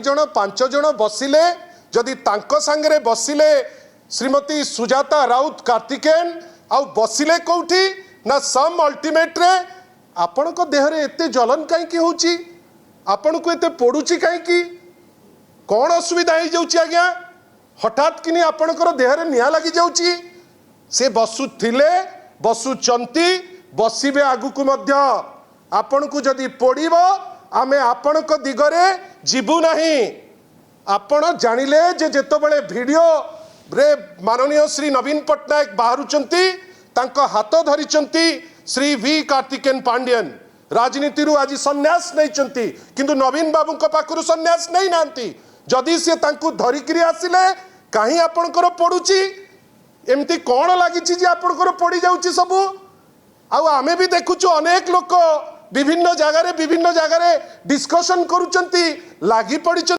जन पांच जन बसिले जदि तांको सांगरे बसिले श्रीमती सुजाता राउत कार्तिकेयन आउ बसिले कौटी ना सम अल्टीमेट रे आपण को देह रे एते जलन काई होची आपण को एते पडुची काई कौन असुविधा हो जाउची आज्ञा हठात किनी आपण को देह रे निया लगी जाउची से बसुथिले बसुचंती बसिबे आगु को मध्य आपण को जदि पड़िबो आमे आपण को दिगरे जीवु नहीं आपण जानिले जे जेतबेले वीडियो रे माननीय श्री नवीन पट्टनायक बाहरुचंती तांको हाथ धरिचंती श्री वी कार्तिकेयन पांड्यन राजनीति रु आज सन्यास नहीं किंतु नवीन बाबू पाखु सन्यास नहीं नांती जदि से तांको धरिकरी आसिले कहीं आपणकर पड़ुची एमती कौन लगी आपणकर पड़ जाउची सबू आमे भी देखुचु अनेक लोक विभिन्न जगार डिस्कशन करुचंती लागी पड़ी।